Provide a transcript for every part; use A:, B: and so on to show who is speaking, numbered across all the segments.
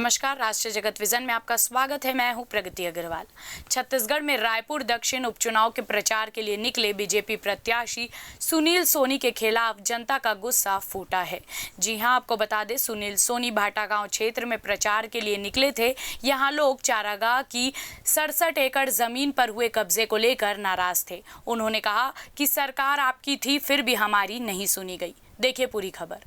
A: नमस्कार, राष्ट्रीय जगत विजन में आपका स्वागत है। मैं हूं प्रगति अग्रवाल। छत्तीसगढ़ में रायपुर दक्षिण उपचुनाव के प्रचार के लिए निकले बीजेपी प्रत्याशी सुनील सोनी के खिलाफ जनता का गुस्सा फूटा है। जी हां, आपको बता दें, सुनील सोनी भाटागांव क्षेत्र में प्रचार के लिए निकले थे। यहां लोग चारागाह की 67 एकड़ जमीन पर हुए कब्जे को लेकर नाराज थे। उन्होंने कहा कि सरकार आपकी थी, फिर भी हमारी नहीं सुनी गई। देखिए पूरी खबर।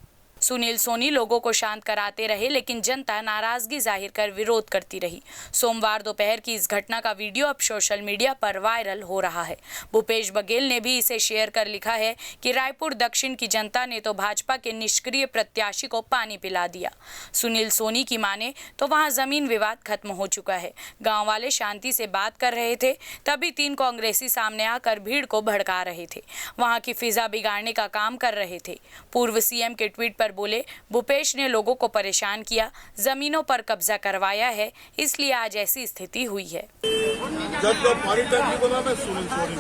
A: सुनील सोनी लोगों को शांत कराते रहे, लेकिन जनता नाराजगी जाहिर कर विरोध करती रही। सोमवार दोपहर की इस घटना का वीडियो अब सोशल मीडिया पर वायरल हो रहा है। भूपेश बघेल ने भी इसे शेयर कर लिखा है कि रायपुर दक्षिण की जनता ने तो भाजपा के निष्क्रिय प्रत्याशी को पानी पिला दिया। सुनील सोनी की माने तो वहां जमीन विवाद खत्म हो चुका है। गाँव वाले शांति से बात कर रहे थे, तभी 3 कांग्रेसी सामने आकर भीड़ को भड़का रहे थे, वहां की फिजा बिगाड़ने का काम कर रहे थे। पूर्व सीएम के ट्वीट पर बोले, भूपेश ने लोगों को परेशान किया, जमीनों पर कब्जा करवाया है, इसलिए आज ऐसी स्थिति हुई है।
B: जब तो पानी टंकी बना मैं सुनील सोनी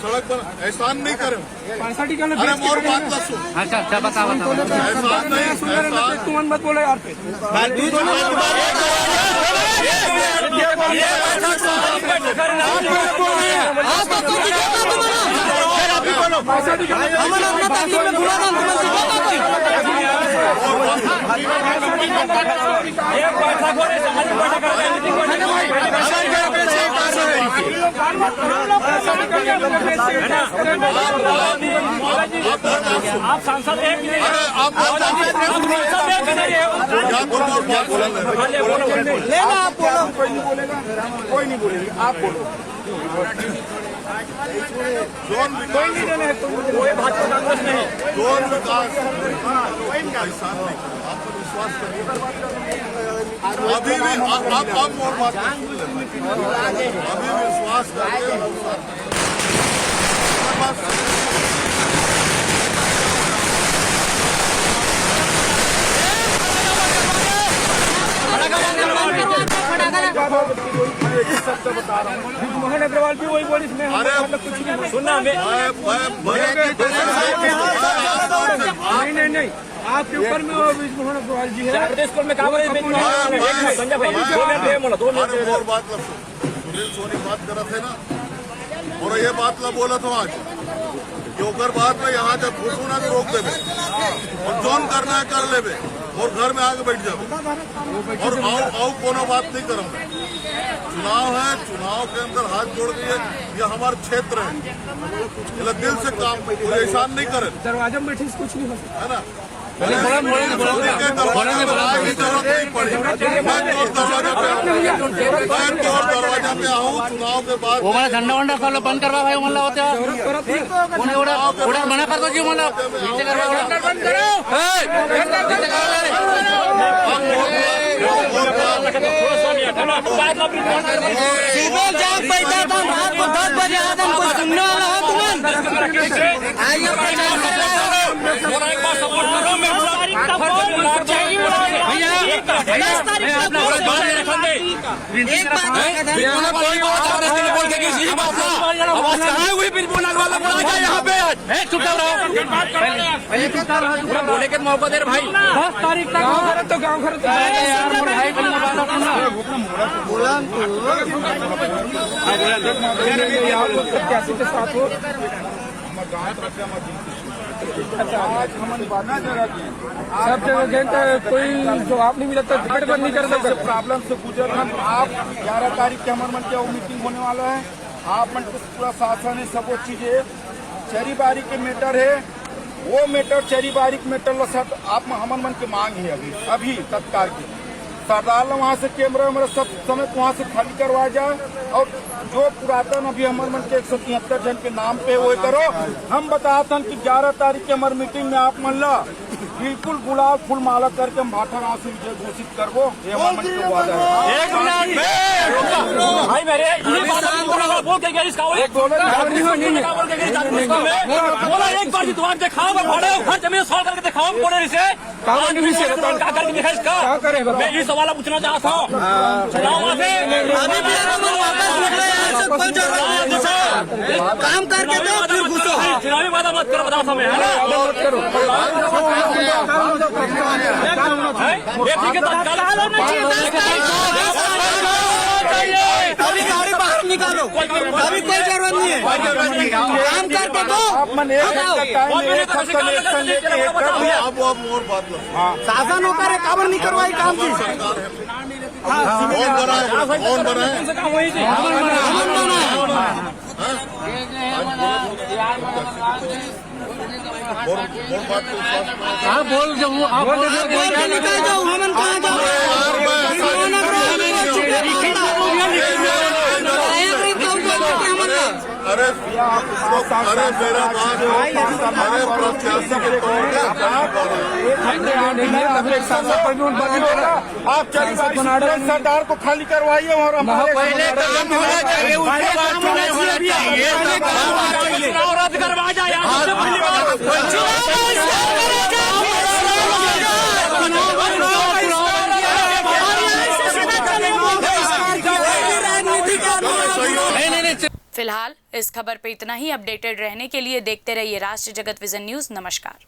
B: सड़क पर एहसान नहीं करे। अरे मोर बात ना सुन।
C: अच्छा बता
B: एहसान नहीं,
C: तुम मत बोले यार।
D: आप सांसद
C: लेना, आप बोलो। कोई नहीं बोलेगा, आप बोलो।
B: जोन
C: कोई नहीं देना है, कोई भाजपा कांग्रेस नहीं।
B: जोन विकास एहसान नहीं, आप पर विश्वास करिए। अभी भी आप मोर बात अभी भी विश्वास करिए।
C: मोहन अग्रवाल भी वही बोली, इसमें मतलब कुछ नहीं सुनना। नहीं, आपके ऊपर में मोहन अग्रवाल जी है।
B: और बात सुनील सोनी बात कर रहे थे ना, और ये बात ला बोला था आज योकर बात में यहाँ जब घुसू ना तो रोक देवे और जोन करना है कर लेवे और घर में आके बैठ जाओ और आओ कोनो बात नहीं करो। चुनाव है, चुनाव के अंदर हाथ जोड़ दिए, ये हमारा क्षेत्र है, दिल से काम, कोई एहसान नहीं करे।
C: दरवाजा में बैठी कुछ नहीं हो सकता
B: है ना। दरवाजा नहीं पड़ी, दरवाजा पे आऊँ चुनाव के बाद
C: वो मला झंडा वंडा फॉलो बंद करवा भाई म्हणला होता मना करतो जी मला बंद करो। सुबह जब बैठा था रात को 10 बजे आता हमको सुनने वाला हो तुम आइए
D: बोले के मौका दे भाई।
C: 10 तारीख तक तो गाँव घर कैसे के साथ हो सब जगह कोई जवाब नहीं मिला, टिकट बंद नहीं कर सकते।
E: प्रॉब्लम से गुजर हम आप 11 तारीख के हमारे मन क्या मीटिंग होने वाला है। आप मन को पूरा शासन है, सब वो चीजें चेरी बारी के मैटर है, वो मैटर चेरी बारी के मैटर सब आप हमारे मन की मांग है। अभी तत्काल की सरदार वहाँ से कैमरा वैमरा सब समय वहाँ से खाली करवा जाए और जो पुरातन अभी हमारे मन के 173 जन के नाम पे वो करो। हम बताते हैं कि 11 तारीख की हमारी मीटिंग में आप मन ला बिल्कुल गुलाब फूल माला करके हम भाटागांव से विजय घोषित करवो, ये हमारे मन के वादा है।
D: भाई मेरे बोल के गया इसका बोला एक बार तुम्हारे दिखाओ, हर जमीन सॉल्व करके दिखाओ बोले इसे करके दिखा इसका। मैं ये सवाल पूछना चाहता हूँ, काम करके दो फिर घुसो। चुनावी वादा ज्यादा मत करो, बताओ समय है ना? ये ठीक है,
C: अभी गाड़ी बाहर निकालो, अभी कोई जरूरत नहीं है, काम करके दो।
B: अब और बात लो।
C: शासन होकर काबर नहीं करवाई काम की,
B: कौन बनाए? कौन बनाए? और बात तो
C: आप बोल जाओ, आप बोल के निकल जाओ, हमन कहाँ जाओ?
B: अरे अरे मेरा बात, अरे प्रत्याशी के तौर
E: आप चलिए सरदार को खाली करवाइए और
C: पहले काम होना चाहिए, उसके बाद
D: चुनाव रद्द करवा जाए यार, सबसे पहली बात।
A: फिलहाल इस खबर पे इतना ही। अपडेटेड रहने के लिए देखते रहिए राष्ट्र जगत विजन न्यूज। नमस्कार।